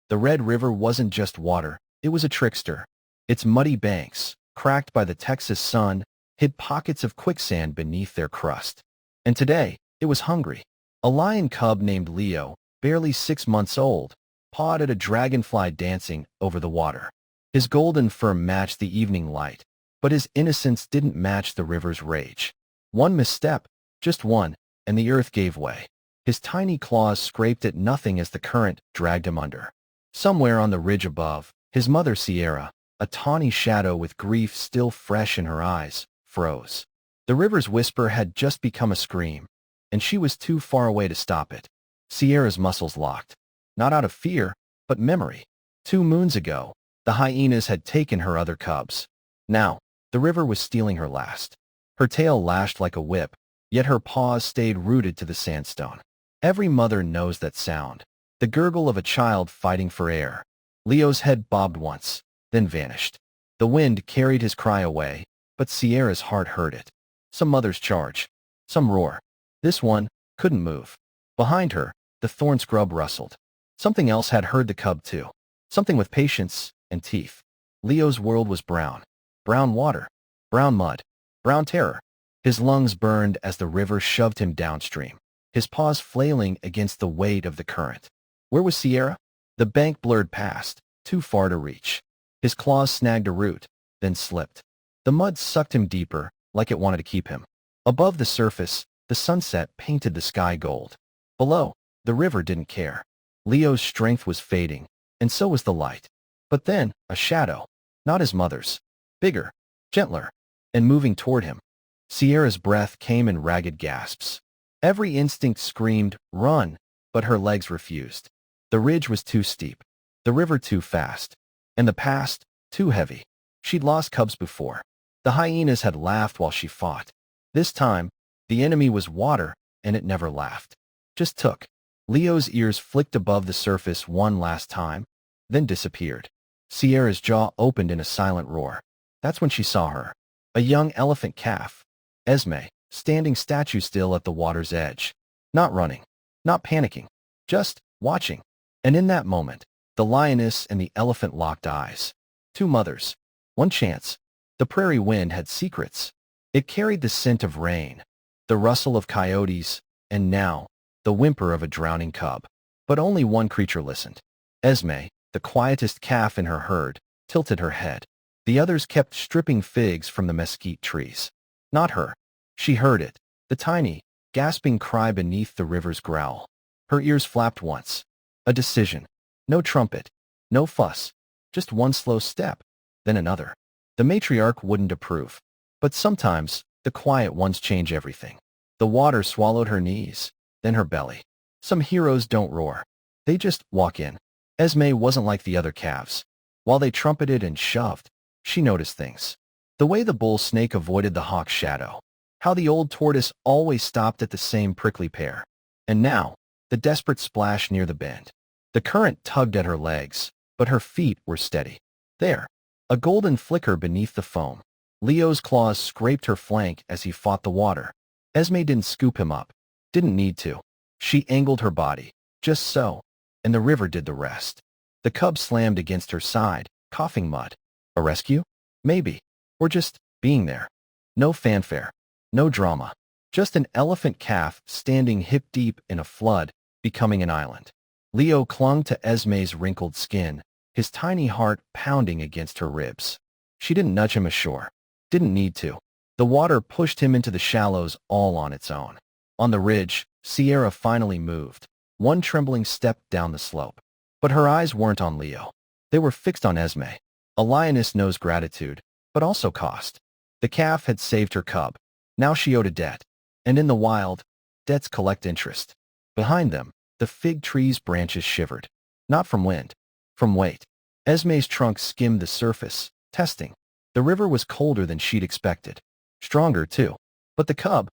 The Red River wasn't just water, it was a trickster. Its muddy banks, cracked by the Texas sun, hid pockets of quicksand beneath their crust. And today, it was hungry. A lion cub named Leo, barely 6 months old, pawed at a dragonfly dancing over the water. His golden fur matched the evening light, but his innocence didn't match the river's rage. One misstep, just one, and the earth gave way. His tiny claws scraped at nothing as the current dragged him under. Somewhere on the ridge above, his mother Sierra, a tawny shadow with grief still fresh in her eyes, froze. The river's whisper had just become a scream, and she was too far away to stop it. Sierra's muscles locked, not out of fear, but memory. 2 moons ago, the hyenas had taken her other cubs. Now, the river was stealing her last. Her tail lashed like a whip, yet her paws stayed rooted to the sandstone. Every mother knows that sound, the gurgle of a child fighting for air. Leo's head bobbed once, then vanished. The wind carried his cry away, but Sierra's heart heard it. Some mothers charge, some roar. This one couldn't move. Behind her, the thorn scrub rustled. Something else had heard the cub too. Something with patience and teeth. Leo's world was brown. Brown water, brown mud, brown terror. His lungs burned as the river shoved him downstream, his paws flailing against the weight of the current. Where was Sierra? The bank blurred past, too far to reach. His claws snagged a root, then slipped. The mud sucked him deeper, like it wanted to keep him. Above the surface, the sunset painted the sky gold. Below, the river didn't care. Leo's strength was fading, and so was the light. But then, a shadow, not his mother's, bigger, gentler, and moving toward him. Sierra's breath came in ragged gasps. Every instinct screamed, run, but her legs refused. The ridge was too steep, the river too fast, and the past too heavy. She'd lost cubs before. The hyenas had laughed while she fought. This time, the enemy was water, and it never laughed. Just took. Leo's ears flicked above the surface one last time, then disappeared. Sierra's jaw opened in a silent roar. That's when she saw her. A young elephant calf, Esme, standing statue still at the water's edge. Not running, not panicking, just watching. And in that moment, the lioness and the elephant locked eyes. 2 mothers, one chance. The prairie wind had secrets. It carried the scent of rain, the rustle of coyotes, and now, the whimper of a drowning cub. But only one creature listened. Esme, the quietest calf in her herd, tilted her head. The others kept stripping figs from the mesquite trees. Not her. She heard it, the tiny, gasping cry beneath the river's growl. Her ears flapped once. A decision. No trumpet, no fuss, just one slow step, then another. The matriarch wouldn't approve. But sometimes, the quiet ones change everything. The water swallowed her knees, then her belly. Some heroes don't roar. They just walk in. Esme wasn't like the other calves. While they trumpeted and shoved, she noticed things. The way the bull snake avoided the hawk's shadow. How the old tortoise always stopped at the same prickly pear. And now, the desperate splash near the bend. The current tugged at her legs, but her feet were steady. There, a golden flicker beneath the foam. Leo's claws scraped her flank as he fought the water. Esme didn't scoop him up. Didn't need to. She angled her body, just so, and the river did the rest. The cub slammed against her side, coughing mud. A rescue? Maybe. Or just being there. No fanfare. No drama. Just an elephant calf standing hip-deep in a flood, becoming an island. Leo clung to Esme's wrinkled skin, his tiny heart pounding against her ribs. She didn't nudge him ashore. Didn't need to. The water pushed him into the shallows all on its own. On the ridge, Sierra finally moved, one trembling step down the slope. But her eyes weren't on Leo. They were fixed on Esme. A lioness knows gratitude, but also cost. The calf had saved her cub. Now she owed a debt. And in the wild, debts collect interest. Behind them, the fig tree's branches shivered. Not from wind, from weight. Esme's trunk skimmed the surface, testing. The river was colder than she'd expected. Stronger, too. But the cub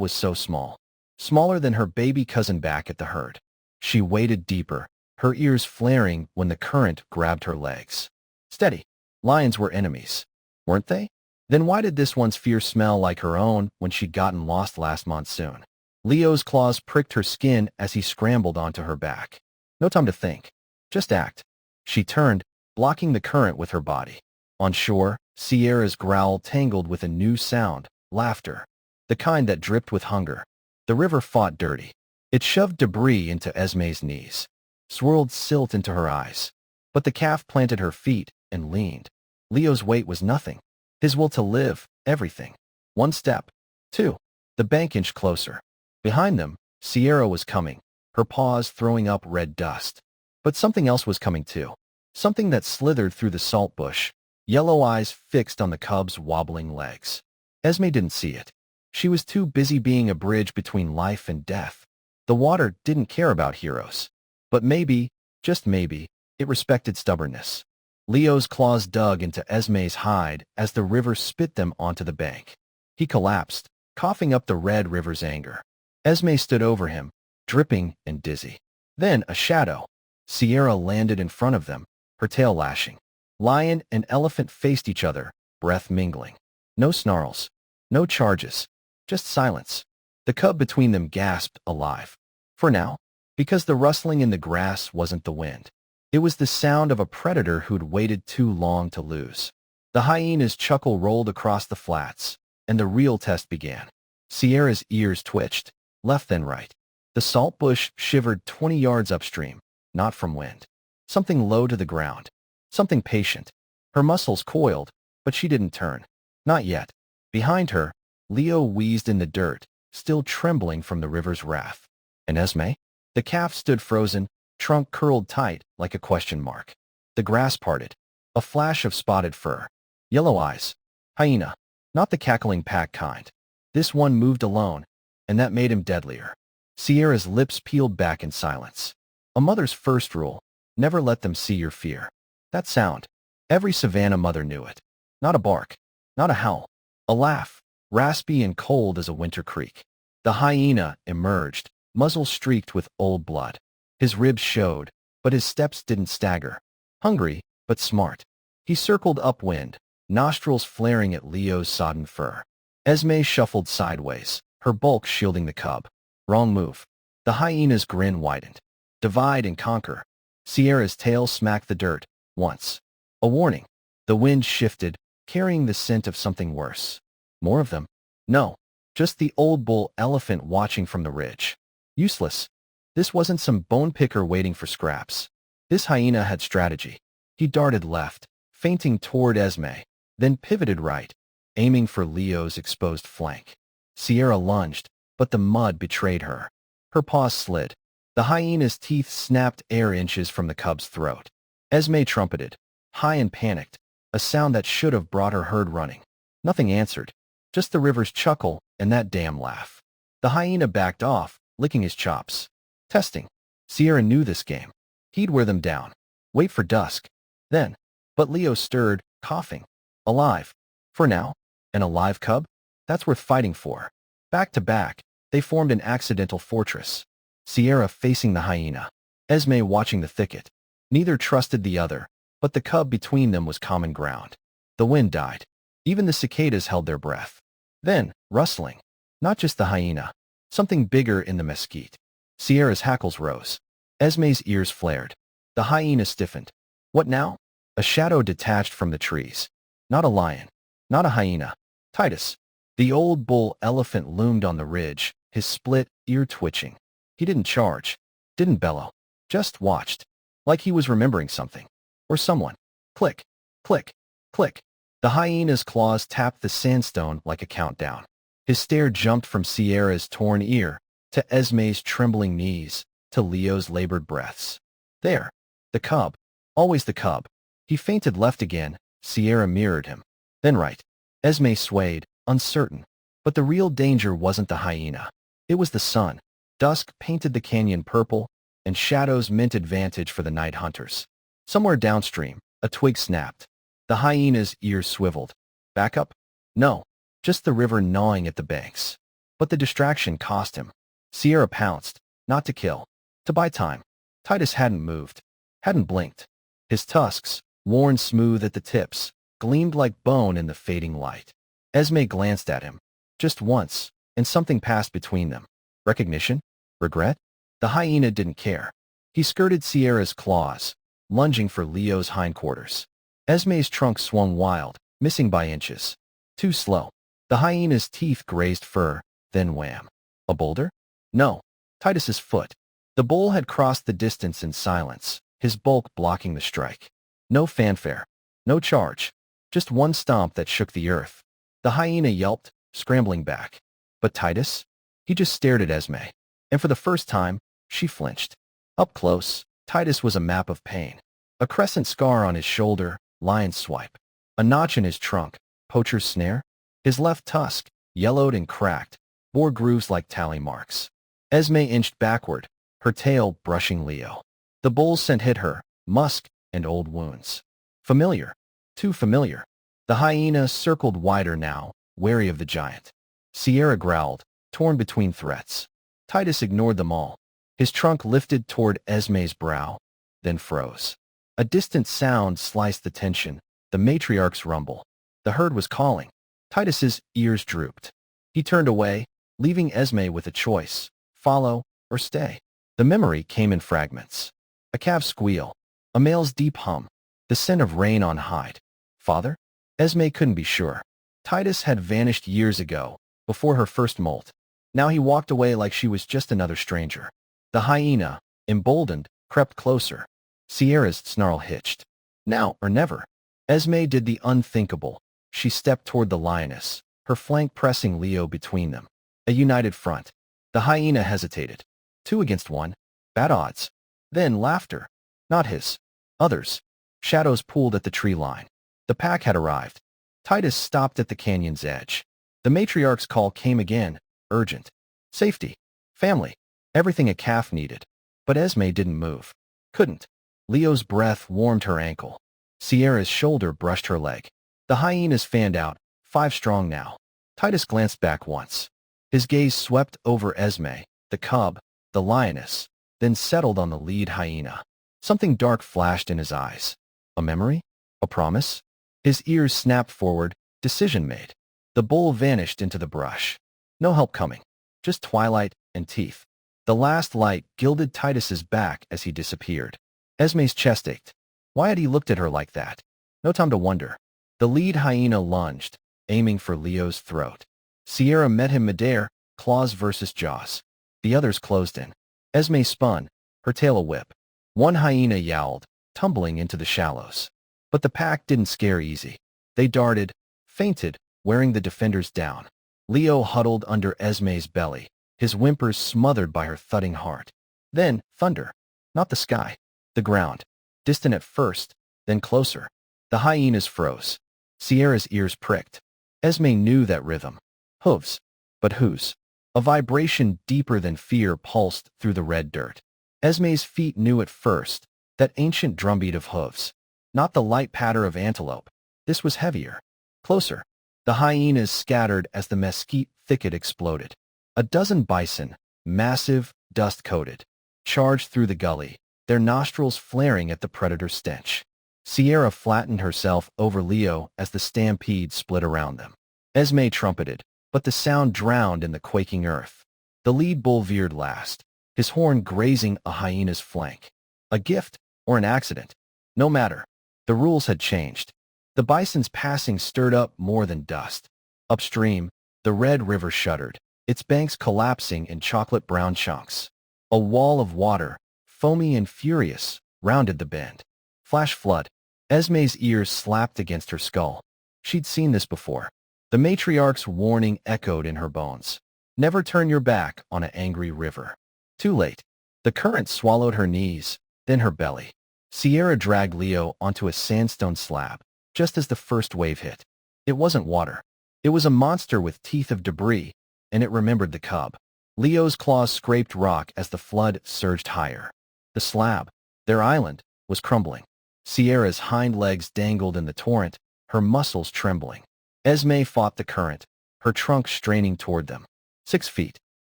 was so small. Smaller than her baby cousin back at the herd. She waded deeper, her ears flaring when the current grabbed her legs. Steady. Lions were enemies. Weren't they? Then why did this one's fear smell like her own when she'd gotten lost last monsoon? Leo's claws pricked her skin as he scrambled onto her back. No time to think. Just act. She turned, blocking the current with her body. On shore, Sierra's growl tangled with a new sound, laughter. The kind that dripped with hunger. The river fought dirty. It shoved debris into Esme's knees, swirled silt into her eyes. But the calf planted her feet and leaned. Leo's weight was nothing. His will to live, everything. One step. Two. The bank inched closer. Behind them, Sierra was coming, her paws throwing up red dust. But something else was coming too. Something that slithered through the salt bush, yellow eyes fixed on the cub's wobbling legs. Esme didn't see it. She was too busy being a bridge between life and death. The water didn't care about heroes. But maybe, just maybe, it respected stubbornness. Leo's claws dug into Esme's hide as the river spit them onto the bank. He collapsed, coughing up the red river's anger. Esme stood over him, dripping and dizzy. Then a shadow. Sierra landed in front of them, her tail lashing. Lion and elephant faced each other, breath mingling. No snarls, no charges, just silence. The cub between them gasped, alive. For now, because the rustling in the grass wasn't the wind. It was the sound of a predator who'd waited too long to lose. The hyena's chuckle rolled across the flats, and the real test began. Sierra's ears twitched, left then right. The salt bush shivered 20 yards upstream, not from wind. Something low to the ground, something patient. Her muscles coiled, but she didn't turn. Not yet. Behind her, Leo wheezed in the dirt, still trembling from the river's wrath. And Esme? The calf stood frozen, trunk curled tight like a question mark. The grass parted. A flash of spotted fur. Yellow eyes. Hyena. Not the cackling pack kind. This one moved alone, and that made him deadlier. Sierra's lips peeled back in silence. A mother's first rule, never let them see your fear. That sound. Every savannah mother knew it. Not a bark. Not a howl. A laugh, raspy and cold as a winter creek. The hyena emerged, muzzle streaked with old blood. His ribs showed, but his steps didn't stagger. Hungry, but smart. He circled upwind, nostrils flaring at Leo's sodden fur. Esme shuffled sideways, her bulk shielding the cub. Wrong move. The hyena's grin widened. Divide and conquer. Sierra's tail smacked the dirt, once. A warning. The wind shifted, carrying the scent of something worse. More of them? No. Just the old bull elephant watching from the ridge. Useless. This wasn't some bone picker waiting for scraps. This hyena had strategy. He darted left, feinting toward Esme, then pivoted right, aiming for Leo's exposed flank. Sierra lunged, but the mud betrayed her. Her paws slid. The hyena's teeth snapped air inches from the cub's throat. Esme trumpeted, high and panicked, a sound that should have brought her herd running. Nothing answered, just the river's chuckle and that damn laugh. The hyena backed off, licking his chops. Testing. Sierra knew this game. He'd wear them down. Wait for dusk. Then. But Leo stirred, coughing. Alive. For now. An alive cub? That's worth fighting for. Back to back, they formed an accidental fortress. Sierra facing the hyena. Esme watching the thicket. Neither trusted the other, but the cub between them was common ground. The wind died. Even the cicadas held their breath. Then, rustling. Not just the hyena. Something bigger in the mesquite. Sierra's hackles rose. Esme's ears flared. The hyena stiffened. What now? A shadow detached from the trees. Not a lion. Not a hyena. Titus. The old bull elephant loomed on the ridge, his split, ear twitching. He didn't charge. Didn't bellow. Just watched. Like he was remembering something. Or someone. Click. Click. Click. The hyena's claws tapped the sandstone like a countdown. His stare jumped from Sierra's torn ear, to Esme's trembling knees, to Leo's labored breaths. There. The cub. Always the cub. He feinted left again. Sierra mirrored him. Then right. Esme swayed, uncertain. But the real danger wasn't the hyena. It was the sun. Dusk painted the canyon purple, and shadows meant advantage for the night hunters. Somewhere downstream, a twig snapped. The hyena's ears swiveled. Back up? No. Just the river gnawing at the banks. But the distraction cost him. Sierra pounced, not to kill, to buy time. Titus hadn't moved, hadn't blinked. His tusks, worn smooth at the tips, gleamed like bone in the fading light. Esme glanced at him, just once, and something passed between them. Recognition? Regret? The hyena didn't care. He skirted Sierra's claws, lunging for Leo's hindquarters. Esme's trunk swung wild, missing by inches. Too slow. The hyena's teeth grazed fur, then wham. A boulder? No. Titus's foot. The bull had crossed the distance in silence, his bulk blocking the strike. No fanfare. No charge. Just one stomp that shook the earth. The hyena yelped, scrambling back. But Titus? He just stared at Esme. And for the first time, she flinched. Up close, Titus was a map of pain. A crescent scar on his shoulder, lion's swipe. A notch in his trunk, poacher's snare. His left tusk, yellowed and cracked, bore grooves like tally marks. Esme inched backward, her tail brushing Leo. The bull's scent hit her, musk and old wounds. Familiar. Too familiar. The hyena circled wider now, wary of the giant. Sierra growled, torn between threats. Titus ignored them all. His trunk lifted toward Esme's brow, then froze. A distant sound sliced the tension, the matriarch's rumble. The herd was calling. Titus's ears drooped. He turned away, leaving Esme with a choice, follow or stay. The memory came in fragments. A calf's squeal, a male's deep hum, the scent of rain on hide. Father? Esme couldn't be sure. Titus had vanished years ago, before her first molt. Now he walked away like she was just another stranger. The hyena, emboldened, crept closer. Sierra's snarl hitched. Now or never. Esme did the unthinkable. She stepped toward the lioness, her flank pressing Leo between them. A united front. The hyena hesitated. 2 against 1. Bad odds. Then laughter. Not his. Others. Shadows pooled at the tree line. The pack had arrived. Titus stopped at the canyon's edge. The matriarch's call came again, urgent. Safety. Family. Everything a calf needed. But Esme didn't move. Couldn't. Leo's breath warmed her ankle. Sierra's shoulder brushed her leg. The hyenas fanned out, 5 strong now. Titus glanced back once. His gaze swept over Esme, the cub, the lioness, then settled on the lead hyena. Something dark flashed in his eyes. A memory? A promise? His ears snapped forward, decision made. The bull vanished into the brush. No help coming. Just twilight and teeth. The last light gilded Titus's back as he disappeared. Esme's chest ached. Why had he looked at her like that? No time to wonder. The lead hyena lunged, aiming for Leo's throat. Sierra met him midair, claws versus jaws. The others closed in. Esme spun, her tail a whip. One hyena yowled, tumbling into the shallows. But the pack didn't scare easy. They darted, feinted, wearing the defenders down. Leo huddled under Esme's belly, his whimpers smothered by her thudding heart. Then, thunder. Not the sky. The ground. Distant at first, then closer. The hyenas froze. Sierra's ears pricked. Esme knew that rhythm. Hooves. But whose? A vibration deeper than fear pulsed through the red dirt. Esme's feet knew it first, that ancient drumbeat of hooves. Not the light patter of antelope. This was heavier. Closer. The hyenas scattered as the mesquite thicket exploded. A dozen bison, massive, dust-coated, charged through the gully, their nostrils flaring at the predator's stench. Sierra flattened herself over Leo as the stampede split around them. Esme trumpeted, but the sound drowned in the quaking earth. The lead bull veered last, his horn grazing a hyena's flank. A gift or an accident? No matter. The rules had changed. The bison's passing stirred up more than dust. Upstream, the Red River shuddered, its banks collapsing in chocolate-brown chunks. A wall of water, foamy and furious, rounded the bend. Flash flood. Esme's ears slapped against her skull. She'd seen this before. The matriarch's warning echoed in her bones. Never turn your back on an angry river. Too late. The current swallowed her knees, then her belly. Sierra dragged Leo onto a sandstone slab, just as the first wave hit. It wasn't water. It was a monster with teeth of debris, and it remembered the cub. Leo's claws scraped rock as the flood surged higher. The slab, their island, was crumbling. Sierra's hind legs dangled in the torrent, her muscles trembling. Esme fought the current, her trunk straining toward them. 6 feet.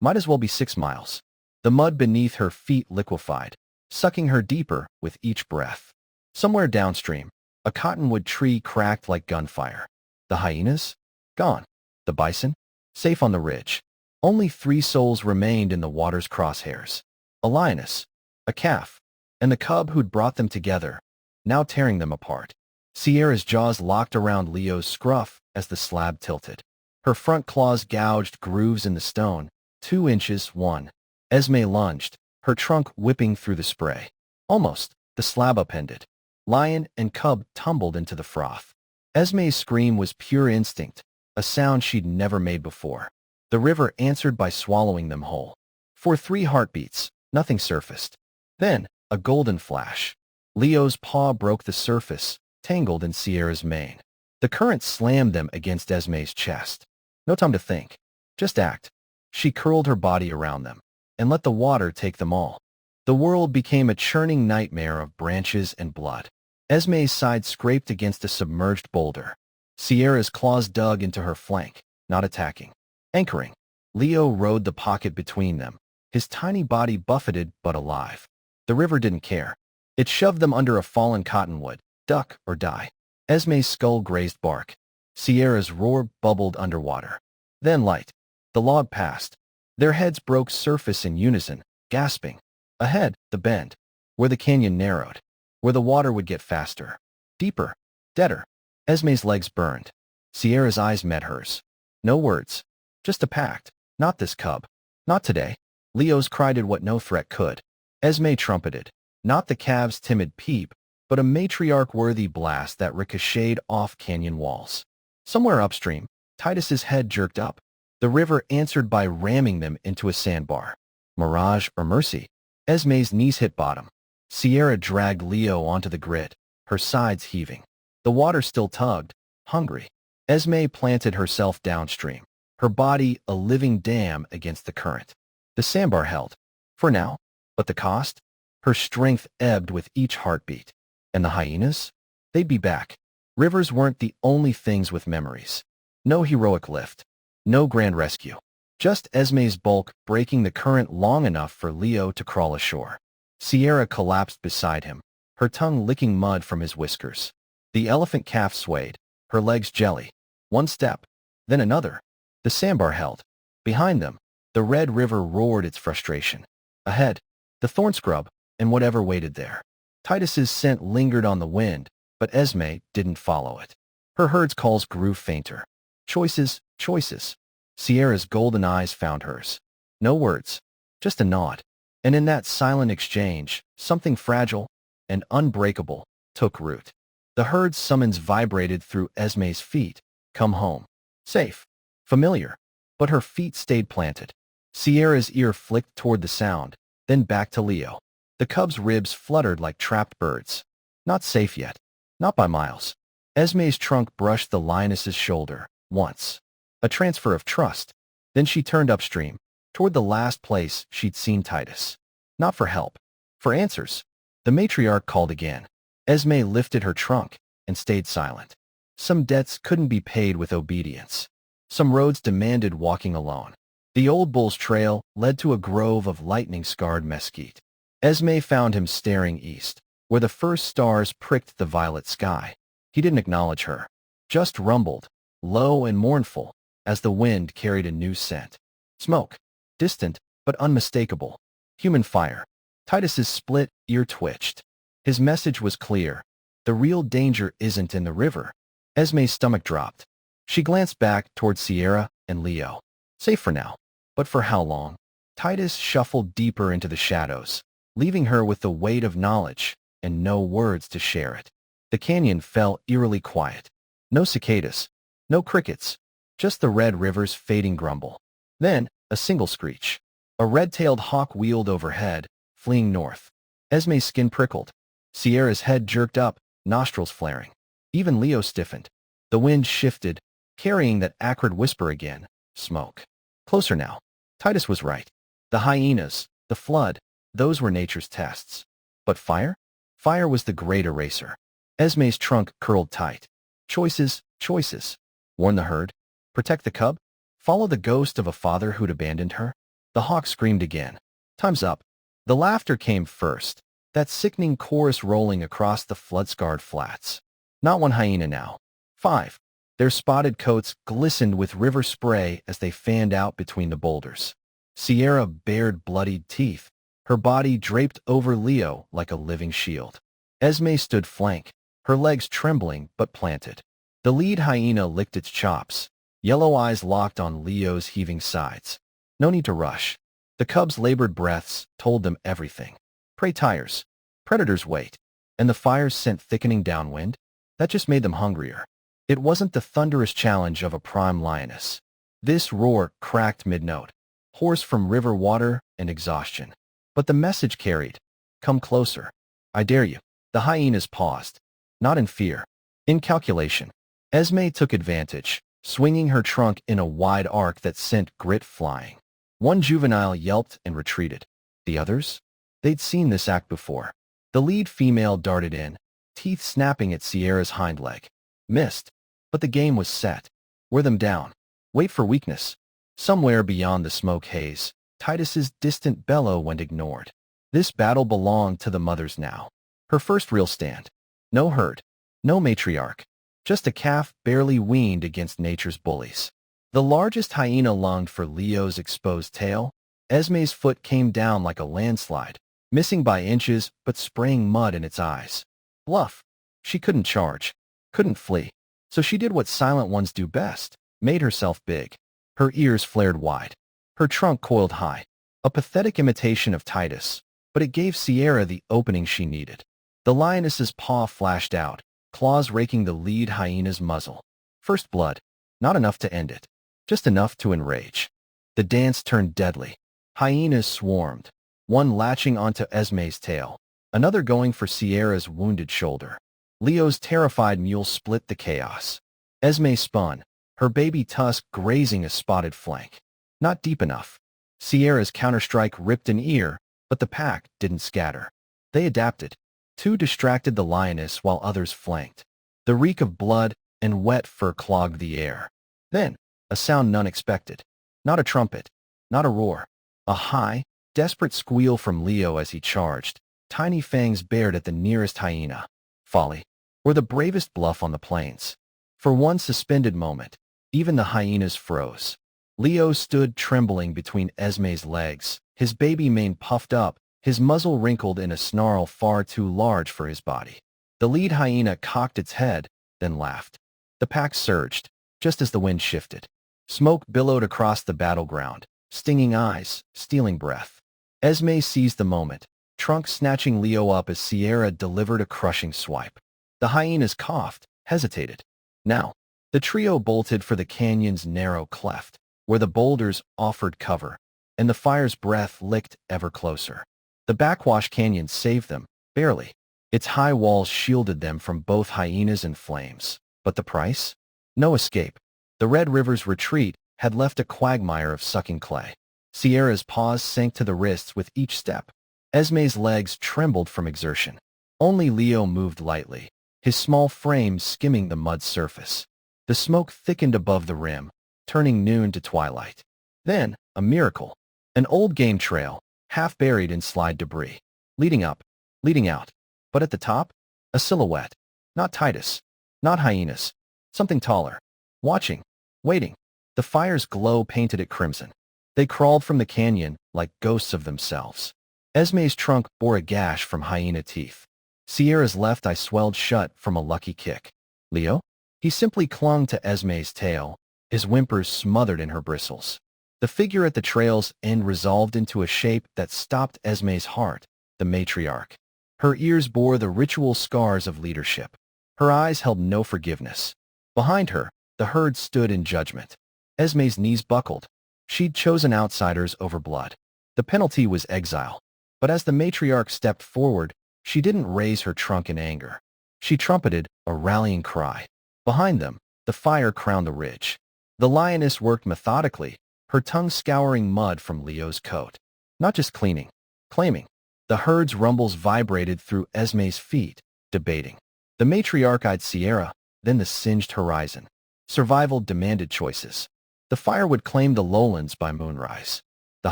Might as well be 6 miles. The mud beneath her feet liquefied, sucking her deeper with each breath. Somewhere downstream, a cottonwood tree cracked like gunfire. The hyenas? Gone. The bison? Safe on the ridge. Only 3 souls remained in the water's crosshairs. A lioness. A calf. and the cub who'd brought them together, now tearing them apart. Sierra's jaws locked around Leo's scruff as the slab tilted. Her front claws gouged grooves in the stone, 2 inches, 1. Esme lunged, her trunk whipping through the spray. Almost, the slab upended. Lion and cub tumbled into the froth. Esme's scream was pure instinct, a sound she'd never made before. The river answered by swallowing them whole. For 3 heartbeats, nothing surfaced. Then, a golden flash. Leo's paw broke the surface, tangled in Sierra's mane. The current slammed them against Esme's chest. No time to think. Just act. She curled her body around them and let the water take them all. The world became a churning nightmare of branches and blood. Esme's side scraped against a submerged boulder. Sierra's claws dug into her flank, not attacking. Anchoring. Leo rode the pocket between them, his tiny body buffeted but alive. The river didn't care. It shoved them under a fallen cottonwood, duck or die. Esme's skull grazed bark. Sierra's roar bubbled underwater. Then light. The log passed. Their heads broke surface in unison, gasping. Ahead, the bend, where the canyon narrowed, where the water would get faster, deeper, deader. Esme's legs burned. Sierra's eyes met hers. No words, just a pact. Not this cub. Not today. Leo's cried at what no threat could. Esme trumpeted. Not the calves' timid peep, but a matriarch-worthy blast that ricocheted off canyon walls. Somewhere upstream, Titus's head jerked up. The river answered by ramming them into a sandbar. Mirage or mercy? Esme's knees hit bottom. Sierra dragged Leo onto the grit, her sides heaving. The water still tugged, hungry. Esme planted herself downstream, her body a living dam against the current. The sandbar held, for now, but the cost? Her strength ebbed with each heartbeat. And the hyenas? They'd be back. Rivers weren't the only things with memories. No heroic lift. No grand rescue. Just Esme's bulk breaking the current long enough for Leo to crawl ashore. Sierra collapsed beside him, her tongue licking mud from his whiskers. The elephant calf swayed, her legs jelly. One step, then another. The sandbar held. Behind them, the red river roared its frustration. Ahead, the thorn scrub and whatever waited there. Titus's scent lingered on the wind, but Esme didn't follow it. Her herd's calls grew fainter. Choices, choices. Sierra's golden eyes found hers. No words, just a nod. And in that silent exchange, something fragile and unbreakable took root. The herd's summons vibrated through Esme's feet. Come home. Safe. Familiar. But her feet stayed planted. Sierra's ear flicked toward the sound, then back to Leo. The cub's ribs fluttered like trapped birds. Not safe yet. Not by miles. Esme's trunk brushed the lioness's shoulder, once. A transfer of trust. Then she turned upstream, toward the last place she'd seen Titus. Not for help. For answers. The matriarch called again. Esme lifted her trunk and stayed silent. Some debts couldn't be paid with obedience. Some roads demanded walking alone. The old bull's trail led to a grove of lightning-scarred mesquite. Esme found him staring east, where the first stars pricked the violet sky. He didn't acknowledge her, just rumbled, low and mournful, as the wind carried a new scent. Smoke, distant but unmistakable. Human fire. Titus's split ear twitched. His message was clear. The real danger isn't in the river. Esme's stomach dropped. She glanced back toward Sierra and Leo. Safe for now. But for how long? Titus shuffled deeper into the shadows, leaving her with the weight of knowledge and no words to share it. The canyon fell eerily quiet. No cicadas. No crickets. Just the red river's fading grumble. Then, a single screech. A red-tailed hawk wheeled overhead, fleeing north. Esme's skin prickled. Sierra's head jerked up, nostrils flaring. Even Leo stiffened. The wind shifted, carrying that acrid whisper again. Smoke. Closer now. Titus was right. The hyenas, the flood, those were nature's tests. But fire? Fire was the great eraser. Esme's trunk curled tight. Choices, choices. Warn the herd? Protect the cub? Follow the ghost of a father who'd abandoned her? The hawk screamed again. Time's up. The laughter came first, that sickening chorus rolling across the flood-scarred flats. Not one hyena now. 5. Their spotted coats glistened with river spray as they fanned out between the boulders. Sierra bared bloodied teeth, her body draped over Leo like a living shield. Esme stood flank, her legs trembling but planted. The lead hyena licked its chops, yellow eyes locked on Leo's heaving sides. No need to rush. The cub's labored breaths told them everything. Prey tires. Predators wait. And the fires sent thickening downwind? That just made them hungrier. It wasn't the thunderous challenge of a prime lioness. This roar cracked mid-note, hoarse from river water and exhaustion. But the message carried. Come closer. I dare you. The hyenas paused. Not in fear. In calculation. Esme took advantage, swinging her trunk in a wide arc that sent grit flying. One juvenile yelped and retreated. The others? They'd seen this act before. The lead female darted in, teeth snapping at Sierra's hind leg. Missed. But the game was set. Wear them down. Wait for weakness. Somewhere beyond the smoke haze, Titus's distant bellow went ignored. This battle belonged to the mothers now. Her first real stand. No herd. No matriarch. Just a calf barely weaned against nature's bullies. The largest hyena lunged for Leo's exposed tail. Esme's foot came down like a landslide, missing by inches but spraying mud in its eyes. Bluff. She couldn't charge. Couldn't flee. So she did what silent ones do best. Made herself big. Her ears flared wide. Her trunk coiled high. A pathetic imitation of Titus, but it gave Sierra the opening she needed. The lioness's paw flashed out, claws raking the lead hyena's muzzle. First blood. Not enough to end it. Just enough to enrage. The dance turned deadly. Hyenas swarmed, one latching onto Esme's tail, another going for Sierra's wounded shoulder. Leo's terrified mule split the chaos. Esme spun, her baby tusk grazing a spotted flank. Not deep enough. Sierra's counterstrike ripped an ear, but the pack didn't scatter. They adapted. Two distracted the lioness while others flanked. The reek of blood and wet fur clogged the air. Then, a sound none expected. Not a trumpet. Not a roar. A high, desperate squeal from Leo as he charged, tiny fangs bared at the nearest hyena. Folly. Or the bravest bluff on the plains. For one suspended moment, even the hyenas froze. Leo stood trembling between Esme's legs, his baby mane puffed up, his muzzle wrinkled in a snarl far too large for his body. The lead hyena cocked its head, then laughed. The pack surged, just as the wind shifted. Smoke billowed across the battleground, stinging eyes, stealing breath. Esme seized the moment, trunk snatching Leo up as Sierra delivered a crushing swipe. The hyenas coughed, hesitated. Now, the trio bolted for the canyon's narrow cleft, where the boulders offered cover, and the fire's breath licked ever closer. The backwash canyon saved them, barely. Its high walls shielded them from both hyenas and flames. But the price? No escape. The Red River's retreat had left a quagmire of sucking clay. Sierra's paws sank to the wrists with each step. Esme's legs trembled from exertion. Only Leo moved lightly, his small frame skimming the mud surface. The smoke thickened above the rim, turning noon to twilight. Then, a miracle. An old game trail, half buried in slide debris. Leading up, leading out. But at the top, a silhouette. Not Titus. Not hyenas. Something taller. Watching. Waiting. The fire's glow painted it crimson. They crawled from the canyon like ghosts of themselves. Esme's trunk bore a gash from hyena teeth. Sierra's left eye swelled shut from a lucky kick. Leo? He simply clung to Esme's tail, his whimpers smothered in her bristles. The figure at the trail's end resolved into a shape that stopped Esme's heart, the matriarch. Her ears bore the ritual scars of leadership. Her eyes held no forgiveness. Behind her, the herd stood in judgment. Esme's knees buckled. She'd chosen outsiders over blood. The penalty was exile. But as the matriarch stepped forward, she didn't raise her trunk in anger. She trumpeted a rallying cry. Behind them, the fire crowned the ridge. The lioness worked methodically, her tongue scouring mud from Leo's coat. Not just cleaning, claiming. The herd's rumbles vibrated through Esme's feet, debating. The matriarch eyed Sierra, then the singed horizon. Survival demanded choices. The fire would claim the lowlands by moonrise. The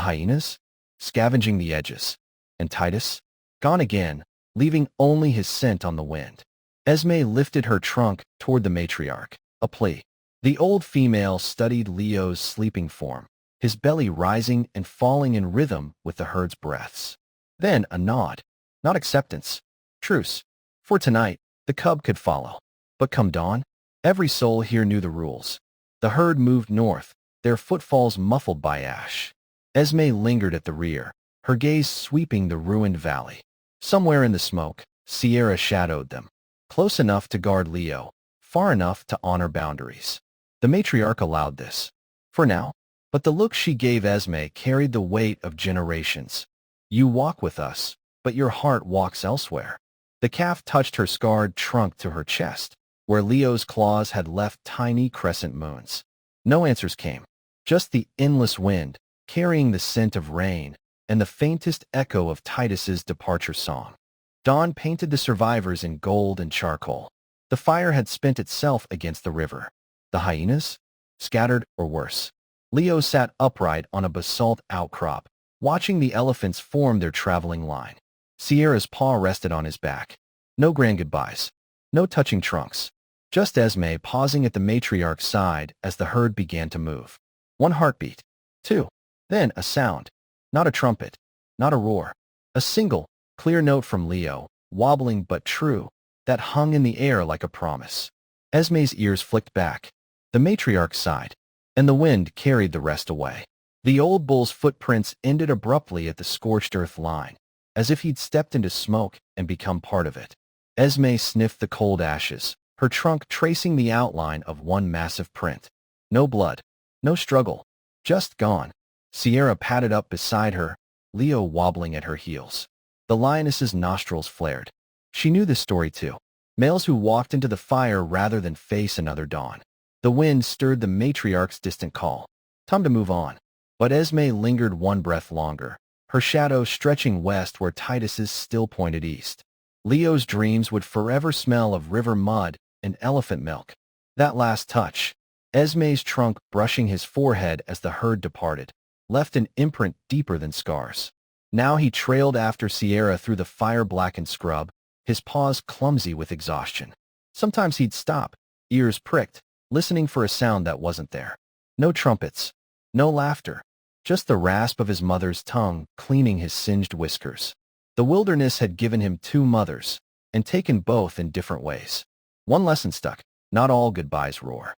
hyenas? Scavenging the edges. And Titus? Gone again, leaving only his scent on the wind. Esme lifted her trunk toward the matriarch, a plea. The old female studied Leo's sleeping form, his belly rising and falling in rhythm with the herd's breaths. Then a nod. Not acceptance. Truce. For tonight, the cub could follow. But come dawn, every soul here knew the rules. The herd moved north, their footfalls muffled by ash. Esme lingered at the rear, her gaze sweeping the ruined valley. Somewhere in the smoke, Sierra shadowed them. Close enough to guard Leo, far enough to honor boundaries. The matriarch allowed this. For now. But the look she gave Esme carried the weight of generations. You walk with us, but your heart walks elsewhere. The calf touched her scarred trunk to her chest, where Leo's claws had left tiny crescent moons. No answers came, just the endless wind, carrying the scent of rain, and the faintest echo of Titus's departure song. Dawn painted the survivors in gold and charcoal. The fire had spent itself against the river. The hyenas? Scattered or worse. Leo sat upright on a basalt outcrop, watching the elephants form their traveling line. Sierra's paw rested on his back. No grand goodbyes. No touching trunks. Just Esme pausing at the matriarch's side as the herd began to move. One heartbeat. Two. Then a sound. Not a trumpet. Not a roar. A single, clear note from Leo, wobbling but true, that hung in the air like a promise. Esme's ears flicked back. The matriarch sighed, and the wind carried the rest away. The old bull's footprints ended abruptly at the scorched earth line, as if he'd stepped into smoke and become part of it. Esme sniffed the cold ashes, her trunk tracing the outline of one massive print. No blood, no struggle, just gone. Sierra padded up beside her, Leo wobbling at her heels. The lioness's nostrils flared. She knew this story too. Males who walked into the fire rather than face another dawn. The wind stirred the matriarch's distant call. Time to move on. But Esme lingered one breath longer, her shadow stretching west where Titus's still pointed east. Leo's dreams would forever smell of river mud and elephant milk. That last touch, Esme's trunk brushing his forehead as the herd departed, left an imprint deeper than scars. Now he trailed after Sierra through the fire-blackened scrub, his paws clumsy with exhaustion. Sometimes he'd stop, ears pricked, listening for a sound that wasn't there. No trumpets, no laughter, just the rasp of his mother's tongue cleaning his singed whiskers. The wilderness had given him two mothers, and taken both in different ways. One lesson stuck: not all goodbyes roar.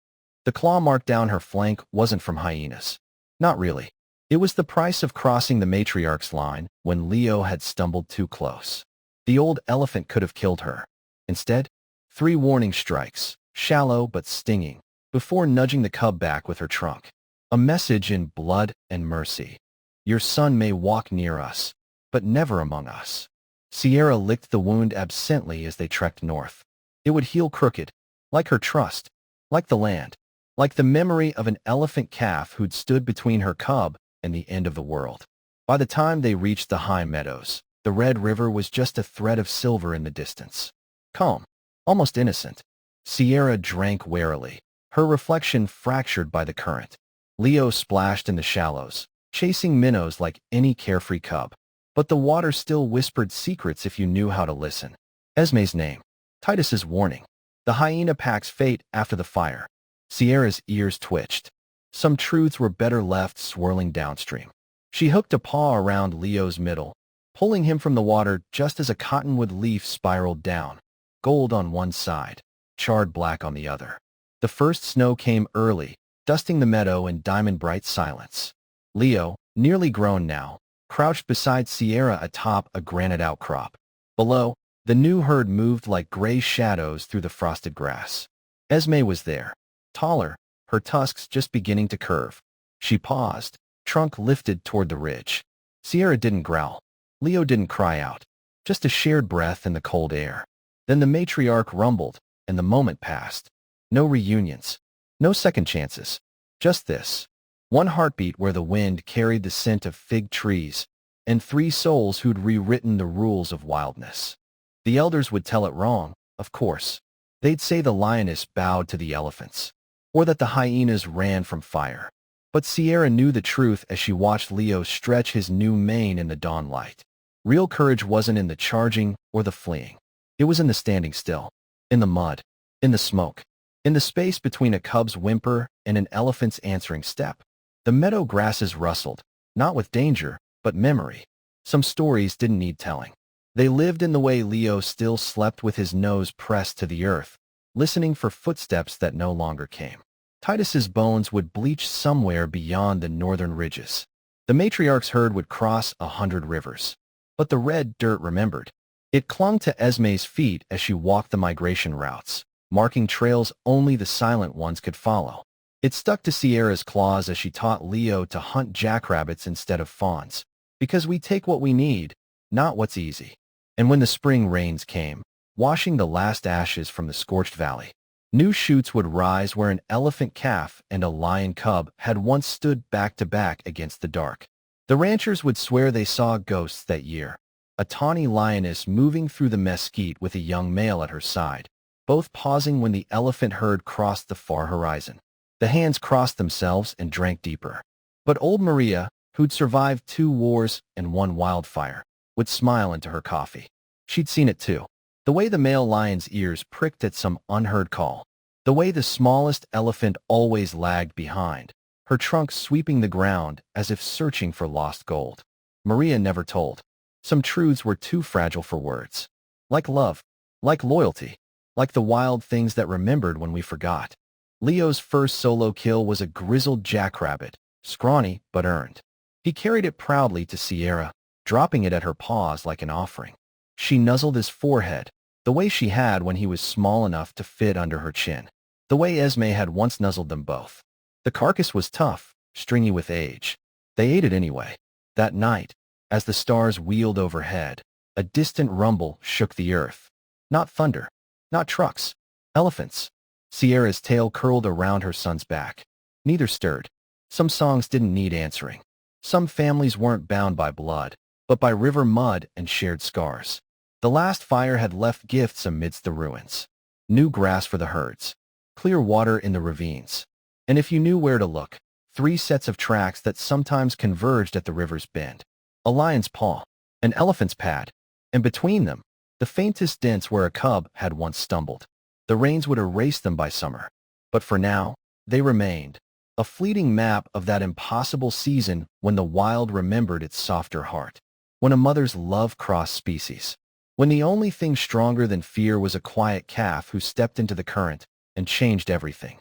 The claw mark down her flank wasn't from hyenas. Not really. It was the price of crossing the matriarch's line when Leo had stumbled too close. The old elephant could have killed her. Instead, 3 warning strikes, shallow but stinging, before nudging the cub back with her trunk. A message in blood and mercy. Your son may walk near us, but never among us. Sierra licked the wound absently as they trekked north. It would heal crooked, like her trust, like the land, like the memory of an elephant calf who'd stood between her cub and the end of the world. By the time they reached the high meadows, the Red River was just a thread of silver in the distance. Calm, almost innocent. Sierra drank warily, her reflection fractured by the current. Leo splashed in the shallows, chasing minnows like any carefree cub. But the water still whispered secrets if you knew how to listen. Esme's name. Titus's warning. The hyena pack's fate after the fire. Sierra's ears twitched. Some truths were better left swirling downstream. She hooked a paw around Leo's middle, pulling him from the water just as a cottonwood leaf spiraled down, gold on one side, charred black on the other. The first snow came early, dusting the meadow in diamond-bright silence. Leo, nearly grown now, crouched beside Sierra atop a granite outcrop. Below, the new herd moved like gray shadows through the frosted grass. Esme was there, taller, her tusks just beginning to curve. She paused, trunk lifted toward the ridge. Sierra didn't growl. Leo didn't cry out. Just a shared breath in the cold air. Then the matriarch rumbled, and the moment passed. No reunions. No second chances. Just this. One heartbeat where the wind carried the scent of fig trees, and 3 souls who'd rewritten the rules of wildness. The elders would tell it wrong, of course. They'd say the lioness bowed to the elephants, or that the hyenas ran from fire. But Sierra knew the truth as she watched Leo stretch his new mane in the dawn light. Real courage wasn't in the charging or the fleeing. It was in the standing still, in the mud, in the smoke, in the space between a cub's whimper and an elephant's answering step. The meadow grasses rustled, not with danger, but memory. Some stories didn't need telling. They lived in the way Leo still slept with his nose pressed to the earth, listening for footsteps that no longer came. Titus's bones would bleach somewhere beyond the northern ridges. The matriarch's herd would cross 100 rivers. But the red dirt remembered. It clung to Esme's feet as she walked the migration routes, marking trails only the silent ones could follow. It stuck to Sierra's claws as she taught Leo to hunt jackrabbits instead of fawns. Because we take what we need, not what's easy. And when the spring rains came, washing the last ashes from the scorched valley, new shoots would rise where an elephant calf and a lion cub had once stood back to back against the dark. The ranchers would swear they saw ghosts that year, a tawny lioness moving through the mesquite with a young male at her side, both pausing when the elephant herd crossed the far horizon. The hands crossed themselves and drank deeper. But old Maria, who'd survived 2 wars and 1 wildfire, would smile into her coffee. She'd seen it too. The way the male lion's ears pricked at some unheard call. The way the smallest elephant always lagged behind, her trunk sweeping the ground as if searching for lost gold. Maria never told. Some truths were too fragile for words. Like love, like loyalty, like the wild things that remembered when we forgot. Leo's first solo kill was a grizzled jackrabbit, scrawny but earned. He carried it proudly to Sierra, dropping it at her paws like an offering. She nuzzled his forehead, the way she had when he was small enough to fit under her chin, the way Esme had once nuzzled them both. The carcass was tough, stringy with age. They ate it anyway. That night, as the stars wheeled overhead, a distant rumble shook the earth. Not thunder, not trucks, elephants. Sierra's tail curled around her son's back. Neither stirred. Some songs didn't need answering. Some families weren't bound by blood, but by river mud and shared scars. The last fire had left gifts amidst the ruins. New grass for the herds, clear water in the ravines. And if you knew where to look, 3 sets of tracks that sometimes converged at the river's bend. A lion's paw, an elephant's pad, and between them, the faintest dents where a cub had once stumbled. The rains would erase them by summer. But for now, they remained, a fleeting map of that impossible season when the wild remembered its softer heart, when a mother's love crossed species, when the only thing stronger than fear was a quiet calf who stepped into the current and changed everything.